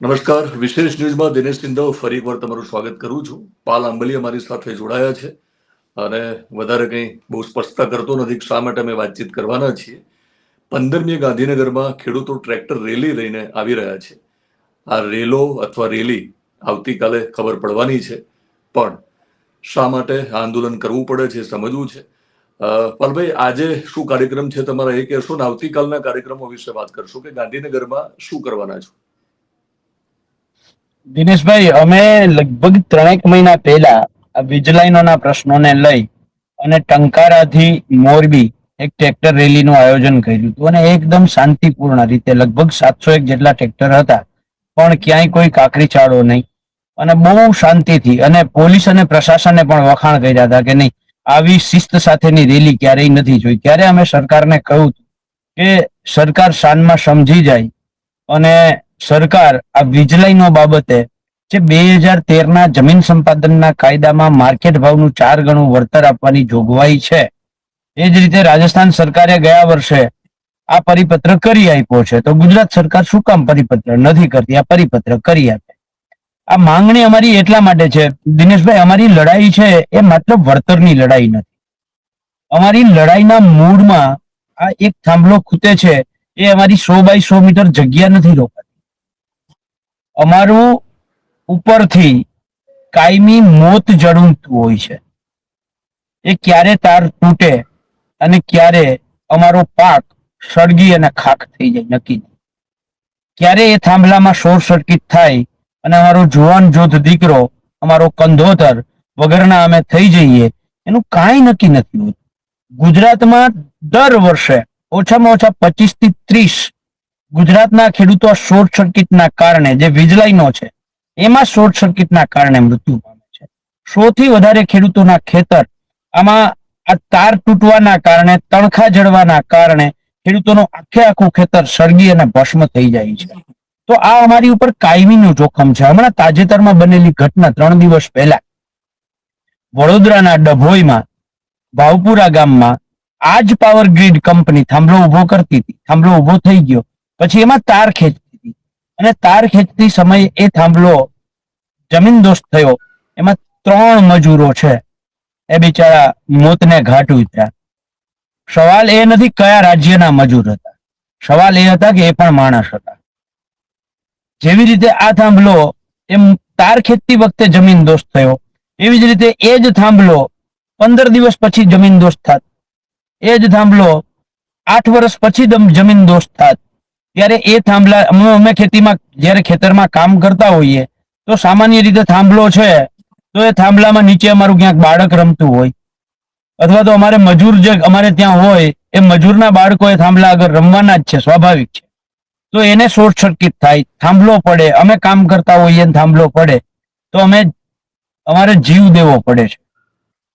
નમસ્કાર. વિશેષ ન્યૂઝમાં દિનેશ ચિંદવ ફરી એકવાર તમારું સ્વાગત કરું છું. પાલ આંબલી અમારી સાથે જોડાયા છે અને વધારે કંઈ બહુ સ્પષ્ટતા કરતો નથી શા માટે અમે વાતચીત કરવાના છીએ. 15મી ગાંધીનગરમાં ખેડૂતો ટ્રેક્ટર રેલી લઈને આવી રહ્યા છે. આ રેલો અથવા રેલી આવતીકાલે ખબર પડવાની છે, પણ શા માટે આંદોલન કરવું પડે છે સમજવું છે. પાલભાઈ, આજે શું કાર્યક્રમ છે તમારા એ કહેશો ને આવતીકાલના કાર્યક્રમો વિશે વાત કરશો કે ગાંધીનગરમાં શું કરવાના છો? દિનેશભાઈ, અમે લગભગ 3 મહિના પહેલા આ વીજ લાઈનોના પ્રશ્નોને લઈ અને ટંકારાથી મોરબી એક ટ્રેક્ટર રેલીનું આયોજન કર્યું હતું અને એકદમ શાંતિપૂર્ણ રીતે લગભગ 701 જેટલા ટ્રેક્ટર હતા, પણ ક્યાંય કોઈ કાકરી ચાળો નહીં અને બહુ શાંતિથી, અને પોલીસ અને પ્રશાસને પણ વખાણ કર્યા હતા કે નહીં, આવી શિસ્ત સાથેની રેલી ક્યારેય નથી જોઈ. ત્યારે અમે સરકારને કહ્યું કે સરકાર શાનમાં સમજી જાય અને સરકાર આ વીજ લાઈનો બાબતે જે 2013ના જમીન સંપાદનના કાયદામાં માર્કેટ ભાવનું 4 ગણું વળતર આપવાની જોગવાઈ છે, એ જ રીતે રાજસ્થાન સરકારે ગયા વર્ષે આ પરિપત્ર કરી આપ્યો છે, તો ગુજરાત સરકાર શું કામ પરિપત્ર નથી કરતી? આ પરિપત્ર કરી આપે. આ માંગણી અમારી એટલા માટે છે દિનેશભાઈ, અમારી લડાઈ છે એ માત્ર વળતરની લડાઈ નથી. અમારી લડાઈના મૂળમાં આ એક થાંભલો ખૂટે છે, એ અમારી 100 બાય 100 મીટર જગ્યા નથી રોકાતી. અમારું ઉપરથી કાયમી મોત જડુમતું હોય છે. એ ક્યારે તાર તૂટે અને ક્યારે અમારો પાક સળગી અને ખાખ થઈ જાય નક્કી નહીં. ક્યારે એ થાંભલામાં શોર્ટ સર્કિટ થાય અને અમારો જુવાન જોધ દીકરો, અમારો કંધોતર વગરના અમે થઈ જઈએ, એનું કાંઈ નક્કી નથી હોતું. ગુજરાતમાં દર વર્ષે ઓછામાં ઓછા 25 થી 30 ગુજરાતના ખેડૂતો શોર્ટ સર્કિટના કારણે, જે વીજ લાઈનો છે એમાં શોર્ટ સર્કિટના કારણે મૃત્યુ પામે છે. 100 થી વધારે ખેડૂતોના ખેતર આમાં આ તાર તૂટવાના કારણે, તણખા જળવાના કારણે ખેડૂતોનું આખે આખું ખેતર સળગી અને ભસ્મ થઈ જાય છે. તો આ અમારી ઉપર કાયમીનું જોખમ છે. હમણાં તાજેતરમાં બનેલી ઘટના 3 દિવસ પહેલા વડોદરાના ડભોઈમાં ભાવપુરા ગામમાં આજ પાવર ગ્રીડ કંપની થાંભલો ઉભો કરતી હતી. થાંભલો ઉભો થઈ ગયો, પછી એમાં તાર ખેંચતી હતી અને તાર ખેંચતી સમયે એ થાંભલો જમીનદોસ્ત થયો. એમાં 3 મજૂરો છે એ બિચારા મોતને ઘાટ ઉતર્યા. સવાલ એ નથી કયા રાજ્યના મજૂર હતા, સવાલ એ હતા કે એ પણ માણસ હતા. જેવી રીતે આ થાંભલો એમ તાર ખેંચતી વખતે જમીનદોસ્ત થયો, એવી જ રીતે એ જ થાંભલો 15 દિવસ પછી જમીનદોસ્ત થાત, એ જ થાંભલો 8 વર્ષ પછી જમીનદોસ્ત થાત. ત્યારે એ થાંભલા, અમે ખેતીમાં જ્યારે ખેતરમાં કામ કરતા હોઈએ તો સામાન્ય રીતે થાંભલો છે તો એ થાંભલામાં નીચે અમારું ક્યાંક બાળક રમતું હોય, અથવા તો અમારે મજૂર જે અમારે ત્યાં હોય એ મજૂરના બાળકો એ થાંભલા આગળ રમવાના જ છે, સ્વાભાવિક છે. તો એને શોર્ટ સર્કિટ થાય, થાંભલો પડે, અમે કામ કરતા હોઈએ થાંભલો પડે તો અમારે જીવ દેવો પડે છે.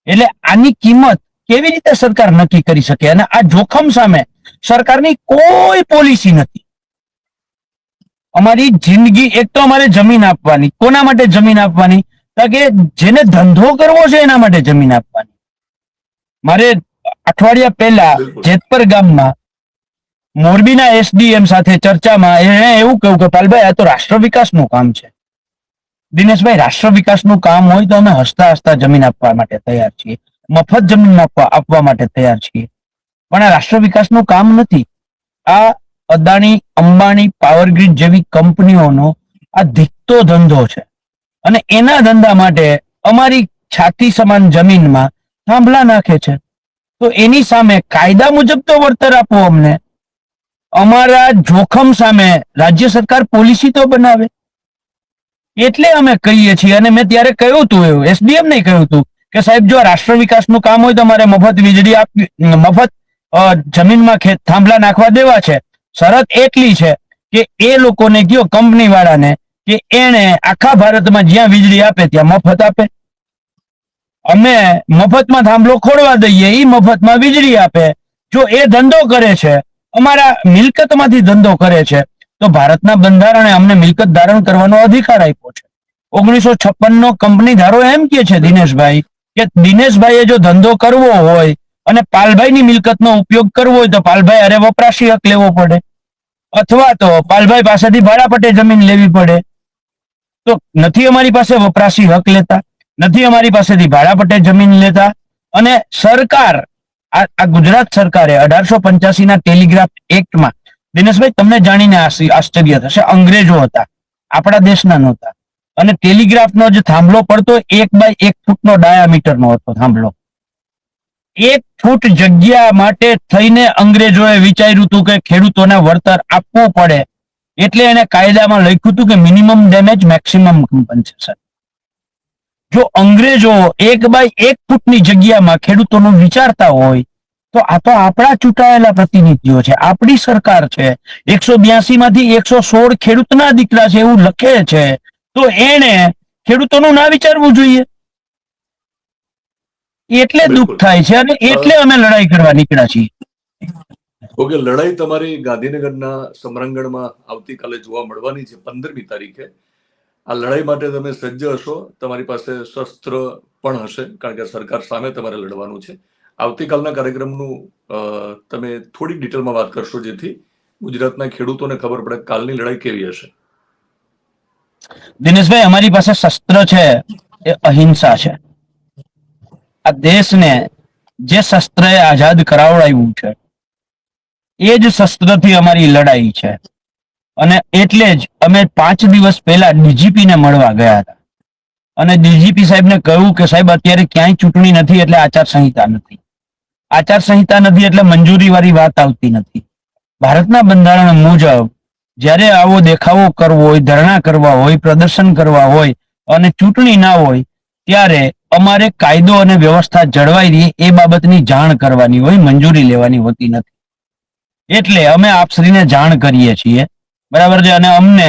એટલે આની કિંમત કેવી રીતે સરકાર નક્કી કરી શકે? અને આ જોખમ સામે સરકારની કોઈ પોલિસી નથી. અમારી જિંદગી, એક તો અમારે જમીન આપવાની, કોના માટે જમીન આપવાની? કે જેને ધંધો કરવો છે એના માટે જમીન આપવાની. મારે અઠવાડિયા પહેલા જેતપર ગામમાં મોરબીના એસડીએમ સાથે ચર્ચામાં એને એવું કહ્યું કે પાલભાઈ, આ તો રાષ્ટ્ર વિકાસનું કામ છે. દિનેશભાઈ, રાષ્ટ્ર વિકાસનું કામ હોય તો અમે હસતા હસતા જમીન આપવા માટે તૈયાર છીએ, મફત જમીન આપવા માટે તૈયાર છીએ, પણ આ રાષ્ટ્ર વિકાસનું કામ નથી. આ અદાણી, અંબાણી, પાવરગ્રીડ જેવી કંપનીઓનો આ ધીકતો ધંધો છે અને એના ધંધા માટે અમારી છાતી સમાન જમીનમાં થાંભલા નાખે છે. તો એની સામે કાયદા મુજબ તો વળતર આપો અમને. અમારા જોખમ સામે રાજ્ય સરકાર પોલિસી તો બનાવે. એટલે અમે કહીએ છીએ. અને મેં ત્યારે કહ્યું હતું, એવું એસડીએમ ને કહ્યું હતું કે સાહેબ, જો રાષ્ટ્ર વિકાસનું કામ હોય તો અમારે મફત વીજળી આપવી, મફત જમીનમાં થાંભલા નાખવા દેવા છે. શરત એટલી છે કે એ લોકોને કયો, કંપની વાળાને, કે એને આખા ભારતમાં જ્યાં વીજળી આપે ત્યાં મફત આપે. અમે મફતમાં થાંભલો ખોડવા દઈએ, એ મફતમાં વીજળી આપે. જો એ ધંધો કરે છે, અમારા મિલકતમાંથી ધંધો કરે છે, તો ભારતના બંધારણે અમને મિલકત ધારણ કરવાનો અધિકાર આપ્યો છે. 1956નો કંપની ધારો એમ કે છે દિનેશભાઈ, કે દિનેશભાઈએ જો ધંધો કરવો હોય અને પાલભાઈની મિલકતનો ઉપયોગ કરવો હોય તો પાલભાઈ અરે વપરાશી હક લેવો પડે, અથવા તો પાલભાઈ પાસેથી ભાડા પટ્ટે જમીન લેવી પડે. તો નથી અમારી પાસે વપરાશી હક લેતા, નથી અમારી પાસેથી ભાડા પટ્ટે જમીન લેતા, અને સરકાર આ ગુજરાત સરકારે 1885 ના ટેલિગ્રાફ એક્ટમાં, દિનેશભાઈ તમને જાણીને આશ્ચર્ય થશે, અંગ્રેજો હતા, આપણા દેશના નહોતા, અને ટેલિગ્રાફનો જે થાંભલો પડતો 1 બાય 1 ફૂટનો ડાયામીટરનો હતો થાંભલો. 1 ફૂટ જગ્યા માટે થઈને અંગ્રેજોએ વિચાર્યું હતું કે ખેડૂતોને વળતર આપવું પડે, એટલે એને કાયદામાં લખ્યું હતું કે મિનિમમ ડેમેજ મેક્સિમમ કમ્પન્સેશન. જો અંગ્રેજો 1 બાય 1 ફૂટની જગ્યામાં ખેડૂતોનું વિચારતા હોય તો આ તો આપણા ચૂંટાયેલા પ્રતિનિધિઓ છે, આપણી સરકાર છે, 182 માંથી 116 ખેડૂતના દીકરા છે એવું લખે છે, તો એને ખેડૂતોનું ના વિચારવું જોઈએ. એટલે દુઃખ થાય છે અને એટલે અમે લડાઈ કરવા નીકળ્યા છીએ. ઓકે, લડાઈ તમારી ગાંધીનગરના સમરાંગણમાં આવતીકાલે જોવા મળવાની છે 15મી તારીખે. આ લડાઈ માટે તમે સજ્જ હશો, તમારી પાસે શસ્ત્ર પણ હશે, કારણ કે સરકાર સામે તમારે લડવાનું છે. આવતીકાલના કાર્યક્રમનું તમે થોડીક ડિટેલમાં વાત કરશો, જેથી ગુજરાતના ખેડૂતોને ખબર પડે કાલની લડાઈ કેવી હશે. દિનેશભાઈ, અમારી પાસે શસ્ત્ર છે એ અહિંસા છે. આ દેશને જે શસ્ત્રએ આઝાદ કરાવડાવ્યું છે એ જ શસ્ત્રથી અમારી લડાઈ છે. અને એટલે જ અમે 5 દિવસ પહેલા ડીજીપી ને મળવા ગયા હતા, અને ડીજીપી સાહેબને કહ્યું કે સાહેબ અત્યારે ક્યાંય ચૂંટણી નથી એટલે આચારસંહિતા નથી, આચારસંહિતા નથી એટલે મંજૂરી વાળી વાત આવતી નથી. ભારતના બંધારણ મુજબ જ્યારે આવો દેખાવો કરવો હોય, ધરણા કરવા હોય, પ્રદર્શન કરવા હોય અને ચૂંટણી ના હોય, ત્યારે અમારે કાયદો અને વ્યવસ્થા જળવાઈ રહી એ બાબતની જાણ કરવાની હોય, મંજૂરી લેવાની હોતી નથી. એટલે અમે આપશ્રીને જાણ કરીએ છીએ, બરાબર છે, અને અમને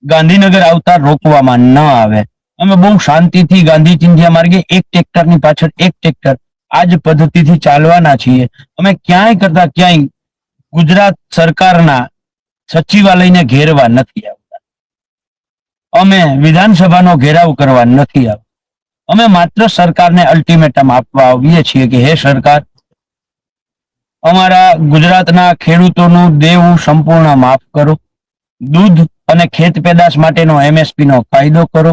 ગાંધીનગર આવતા રોકવામાં ન આવે. અમે બહુ શાંતિથી ગાંધી ચિંધ્યા માર્ગે એક ટ્રેક્ટરની પાછળ એક ટ્રેક્ટર આ જ પદ્ધતિથી ચાલવાના છીએ. અમે ક્યાંય કરતા ક્યાંય ગુજરાત સરકારના સચિવાલયને ઘેરવા નથી આવતા, અમે વિધાનસભાનો ઘેરાવ કરવા નથી આવતા. અમે માત્ર સરકારને અલ્ટિમેટમ આપવા આવીએ છીએ કે હે સરકાર, અમારા ગુજરાતના ખેડૂતોનું દેવું સંપૂર્ણ માફ કરો, દૂધ અને ખેત પેદાશ માટેનો MSP નો કાયદો કરો,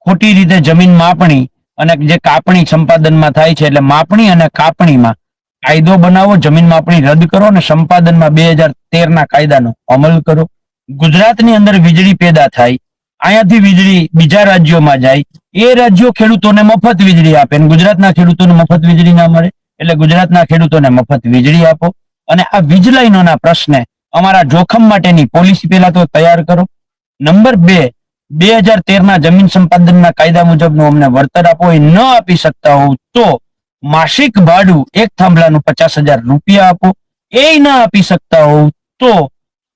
ખોટી રીતે જમીન માપણી અને જે કાપણી સંપાદનમાં થાય છે એટલે માપણી અને કાપણીમાં કાયદો બનાવો, જમીન માપણી રદ કરો અને સંપાદનમાં 2013 ના કાયદાનો અમલ કરો. ગુજરાતની અંદર વીજળી પેદા થાય, અહીંયાથી વીજળી બીજા રાજ્યોમાં જાય, એ રાજ્યો ખેડૂતોને મફત વીજળી આપે, અને ગુજરાતના ખેડૂતોને મફત વીજળી ના મળે, એટલે ગુજરાતના ખેડૂતોને મફત વીજળી આપો. અને આ વીજ લાઈનોના પ્રશ્ને અમારા જોખમ માટેની પોલિસી પહેલા તો તૈયાર કરો. નંબર 2, 2013 ના જમીન સંપાદનના કાયદા મુજબનું અમને વળતર આપો. એ ન આપી શકતા હોવ તો માસિક ભાડું એક થાંભલાનું 50,000 રૂપિયા આપો. એ ન આપી શકતા હોવ તો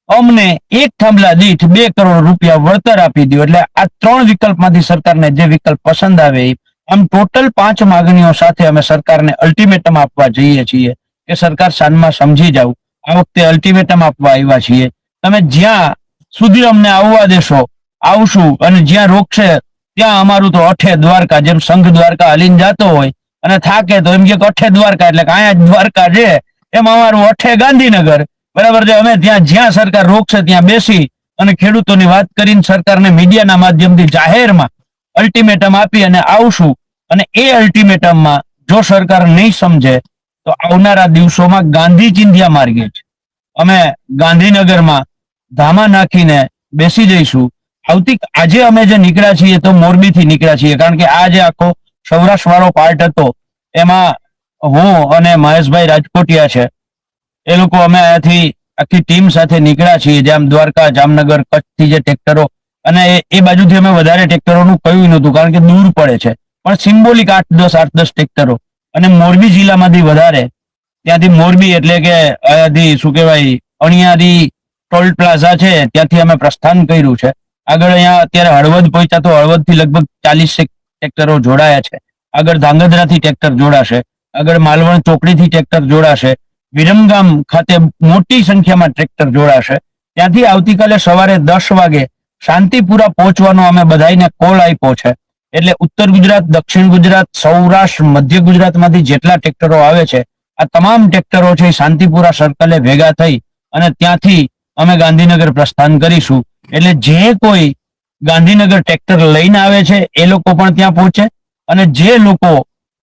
અમને એક થાંભલા દીઠ 2 કરોડ રૂપિયા વળતર આપી દો. એટલે આ 3 વિકલ્પમાંથી સરકારને જે વિકલ્પ પસંદ આવે, આમ ટોટલ 5 માંગણીઓ સાથે અમે સરકારને અલ્ટિમેટમ આપવા જઈએ છીએ કે સરકાર સાંજમાં સમજી જાવ. આ વખતે અલ્ટિમેટમ આપવા આવ્યા છીએ, તમે જ્યાં સુધી અમને આવવા દેશો આવશું, અને જ્યાં રોકશે ત્યાં અમારું તો અઠે દ્વારકા, જેમ સંઘ દ્વારકા હલીને જતો હોય અને થાકે તો એમ કે અઠે દ્વારકા, એટલે અહીંયા જ દ્વારકા છે, એમ અમારું અઠે ગાંધીનગર, બરાબર છે. અમે ત્યાં જ્યાં સરકાર રોકશે ત્યાં બેસી અને ખેડૂતોની વાત કરીને સરકારને મીડિયાના માધ્યમથી જાહેરમાં અલ્ટિમેટમ આપી અને આવશું. અને એ અલ્ટિમેટમમાં જો સરકાર નહીં સમજે તો આવનારા દિવસોમાં ગાંધી ચિંધ્યા માર્ગે જ અમે ગાંધીનગરમાં ધામા નાખીને બેસી જઈશું. આજે અમે જે નીકળ્યા છીએ તો મોરબીથી નીકળ્યા છીએ, કારણ કે આ જે આખો સૌરાષ્ટ્ર વાળો પાર્ટ હતો એમાં હું અને મહેશભાઈ રાજકોટિયા છે, એ લોકો અમે અહીંયાથી આખી ટીમ સાથે નીકળ્યા છીએ, જેમ દ્વારકા, જામનગર, કચ્છથી જે ટ્રેક્ટરો, અને એ બાજુથી અમે વધારે ટ્રેક્ટરોનું કહ્યું નહોતું કારણ કે દૂર પડે છે, પણ સિમ્બોલિક 8-10 ટ્રેક્ટરો, અને મોરબી જિલ્લામાંથી વધારે, ત્યાંથી મોરબી એટલે કે અહીંયાથી શું કહેવાય અણિયારી ટોલ પ્લાઝા છે ત્યાંથી અમે પ્રસ્થાન કર્યું છે. આગળ અહીંયા અત્યારે હળવદ પહોંચ્યા તો હળવદથી લગભગ 40 ટ્રેક્ટરો જોડાયા છે. આગળ ધાંગધ્રાથી ટ્રેક્ટર જોડાશે, આગળ માલવણ ચોકડીથી ટ્રેક્ટર જોડાશે, વિરમગામ ખાતે મોટી સંખ્યામાં ટ્રેક્ટર જોડાશે. ત્યાંથી આવતીકાલે સવારે 10 વાગે શાંતિપુરા પહોંચવાનો અમે બધાને કોલ આપ્યો છે. એટલે ઉત્તર ગુજરાત, દક્ષિણ ગુજરાત, સૌરાષ્ટ્ર, મધ્ય ગુજરાતમાંથી જેટલા ટ્રેક્ટરો આવે છે, આ તમામ ટ્રેક્ટરો છે શાંતિપુરા સર્કલે ભેગા થઈ અને ત્યાંથી અમે ગાંધીનગર પ્રસ્થાન કરીશું. એટલે જે કોઈ ગાંધીનગર ટ્રેક્ટર લઈને આવે છે એ લોકો પણ ત્યાં પહોંચે, અને જે લોકો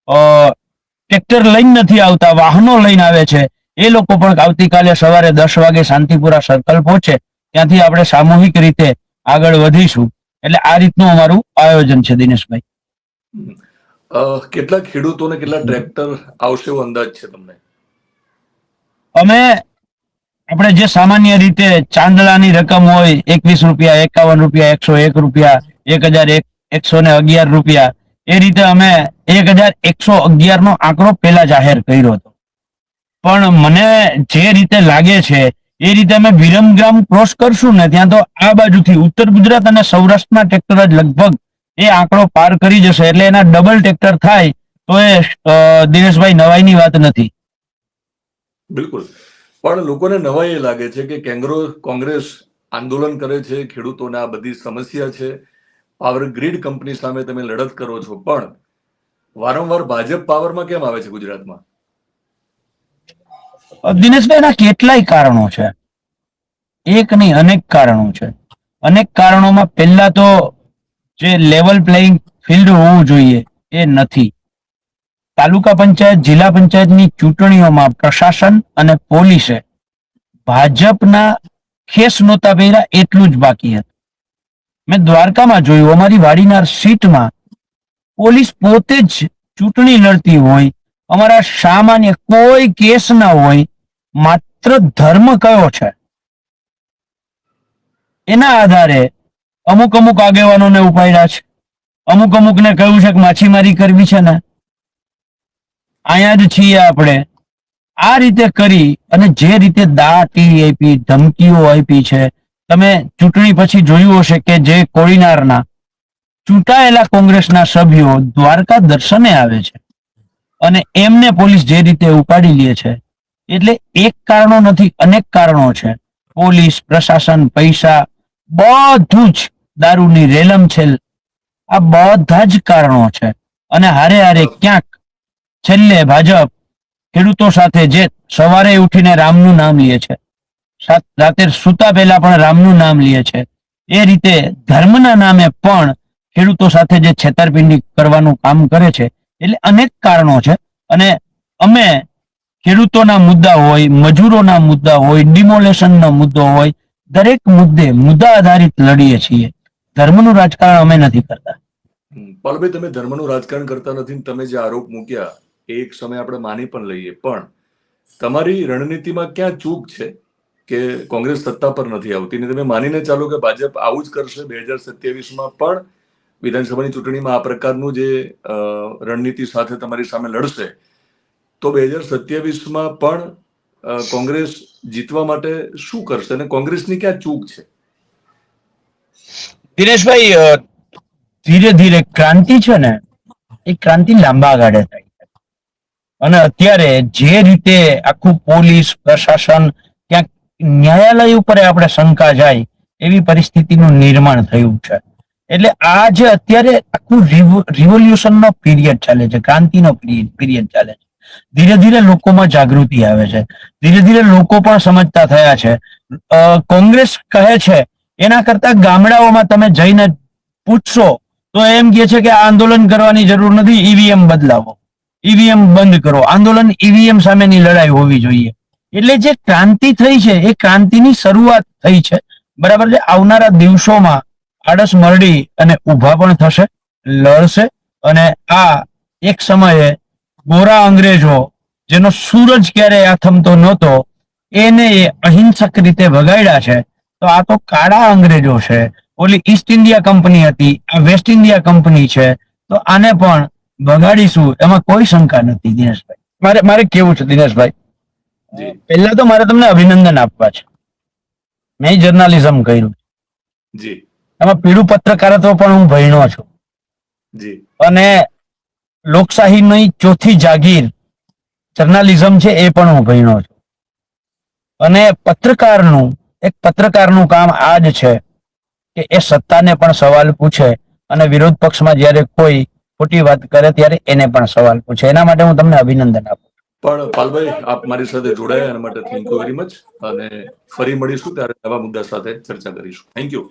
ટ્રેક્ટર લઈને નથી આવતા, વાહનો લઈને આવે છે, એ લોકો પણ આવતીકાલે સવારે 10 વાગે શાંતિપુરા સર્કલ પહોંચે. ત્યાંથી આપણે સામૂહિક રીતે આગળ વધીશું. એટલે આ રીતનું અમારું આયોજન છે દિનેશભાઈ. કેટલા ખેડૂતોને કેટલા ટ્રેક્ટર આવશે એવો અંદાજ છે તમને? અમે આપણે જે સામાન્ય રીતે ચાંદલાની રકમ હોય 21 રૂપિયા, 51 રૂપિયા, 101 રૂપિયા, 1111 રૂપિયા, એ રીતે અમે 1111 નો આંકડો પેલા જાહેર કર્યો હતો. પણ મને જે રીતે લાગે છે એ રીતે અમે વિરમગામ ક્રોસ કરશું ને ત્યાં તો આ બાજુથી ઉત્તર ગુજરાત અને સૌરાષ્ટ્રના ટ્રેક્ટર જ લગભગ એ આંકડો પાર કરી જશે. એટલે એના ડબલ ટ્રેક્ટર થાય તો એ દિનેશભાઈ નવાઈની વાત નથી. બિલકુલ. પણ લોકોને નવાઈ એ લાગે છે કે કોંગ્રેસ આંદોલન કરે છે, ખેડૂતોને આ બધી સમસ્યા છે, પાવર ગ્રીડ કંપની સામે તમે લડત કરો છો, પણ વારંવાર ભાજપ પાવરમાં કેમ આવે છે ગુજરાતમાં? દિનેશભાઈ એના કેટલાય કારણો છે, એક નહીં અનેક કારણો છે. અનેક કારણોમાં પહેલા તો જે લેવલ પ્લેઇંગ ફિલ્ડ હોવું જોઈએ એ નથી. તાલુકા પંચાયત, જિલ્લા પંચાયતની ચૂંટણીઓમાં પ્રશાસન અને પોલીસે ભાજપના ખેસ નહોતા પહેર્યા એટલું જ બાકી હતું. મેં દ્વારકામાં જોયું, અમારી વાડીનાર સીટમાં પોલીસ પોતે જ ચૂંટણી લડતી હોય, અમારા સામાન્ય કોઈ કેસ ના હોય, માત્ર ધર્મ કયો છે એના આધારે અમુક આગેવાનોને ઉપાડ્યા છે, અમુકને કહ્યું છે કે માછીમારી કરવી છે ને અહીંયા જ છીએ આપણે. આ રીતે કરી અને જે રીતે દાટી આપી, ધમકીઓ આપી છે, તમે ચૂંટણી પછી જોયું હશે કે જે કોડીનારના ચૂંટાયેલા કોંગ્રેસના સભ્યો દ્વારકા દર્શને આવે છે અને એમને પોલીસ જે રીતે ઉપાડી લે છે. એટલે એક કારણો નથી, અનેક કારણો છે. પોલીસ, પ્રશાસન, પૈસા, બધું જ દારૂની રેલમછેલ, આ બધા જ કારણો છે. અને હારે હારે ક્યાંક છેલ્લે ભાજપ ખેડૂતો સાથે જે સવારે ઉઠીને રામનું નામ લે છે, રાતે સૂતા પહેલા પણ રામનું નામ લે છે, એ રીતે ધર્મના નામે પણ ખેડૂતો સાથે જે છેતરપિંડી કરવાનું કામ કરે છે. એટલે અનેક કારણો છે. અને અમે ખેડૂતોના મુદ્દા હોય, મજૂરોના મુદ્દા હોય, ડિમોલેશનનો મુદ્દો હોય, દરેક મુદ્દે મુદ્દા આધારિત લડીએ છીએ. ધર્મનું રાજકારણ અમે નથી કરતા. પાલભાઈ, તમે ધર્મનું રાજકારણ કરતા નથી. તમે જે આરોપ મૂક્યા એ એક સમય આપણે માની પણ લઈએ, પણ તમારી રણનીતિમાં ક્યાં ચૂક છે કે કોંગ્રેસ સત્તા પર નથી આવતી ને તમે માનીને ચાલો કે ભાજપ આવું જ કરશે 2027માં પણ વિધાનસભાની ચૂંટણીમાં આ પ્રકારનું જે રણનીતિ સાથે તમારી સામે લડશે તો 2027માં પણ કોંગ્રેસ જીતવા માટે શું કરશે અને કોંગ્રેસની ક્યાં ચૂક છે? દિનેશભાઈ, ધીરે ધીરે ક્રાંતિ છે ને એ ક્રાંતિ લાંબા ગાળે થાય છે. અને અત્યારે જે રીતે આખું પોલીસ પ્રશાસન, ક્યાંક ન્યાયાલય ઉપર આપણે શંકા જાય એવી પરિસ્થિતિનું નિર્માણ થયું છે. એટલે આ જે અત્યારે આખું રિવોલ્યુશનનો પીરિયડ ચાલે છે, ક્રાંતિનો પીરિયડ ચાલે છે. ધીરે ધીરે લોકોમાં જાગૃતિ આવે છે, ધીરે ધીરે લોકો પણ સમજતા થયા છે. કોંગ્રેસ કહે છે એના કરતા ગામડાઓમાં તમે જઈને પૂછશો તો એમ કહે છે કે આ આંદોલન કરવાની જરૂર નથી, ઈવીએમ બદલાવો, ઈવીએમ બંધ કરો, આંદોલન ઈવીએમ સામેની લડાઈ હોવી જોઈએ. એટલે જે ક્રાંતિ થઈ છે એ ક્રાંતિની શરૂઆત થઈ છે, બરાબર છે. આવનારા દિવસોમાં આળસ મરડી અને ઊભા પણ થશે, લડશે. અને આ એક સમયે ગોરા અંગ્રેજો જેનો સૂરજ ક્યારેય આથમતો નહોતો એને અહિંસક રીતે ભગાડ્યા છે. તો આ તો કાળા અંગ્રેજો છે. ઓલી ઈસ્ટ ઇન્ડિયા કંપની હતી, આ વેસ્ટ ઇન્ડિયા કંપની છે. તો આને પણ ભગાડીશું, એમાં કોઈ શંકા નથી. દિનેશભાઈ, મારે કેવું છે દિનેશભાઈ, પહેલા તો મારે તમને અભિનંદન આપવા છે. મેં જર્નાલિઝમ કર્યું જી, એમાં પીળું પત્રકારત્વ પણ હું ભણ્યો છું જી, અને લોકશાહીની ચોથી જાગીર જર્નાલિઝમ છે એ પણ હું ભણ્યો છું. અને પત્રકારનું કામ આ જ છે કે એ સત્તાને પણ સવાલ પૂછે અને વિરોધ પક્ષમાં જ્યારે કોઈ ખોટી વાત કરે ત્યારે એને પણ સવાલ પૂછે. એના માટે હું તમને અભિનંદન આપું. પણ પાલભાઈ, આપ મારી સાથે જોડાયા એના માટે થેન્ક યુ વેરી મચ. અને ફરી મળીશું ત્યારે નવા મુદ્દા સાથે ચર્ચા કરીશું. Thank you.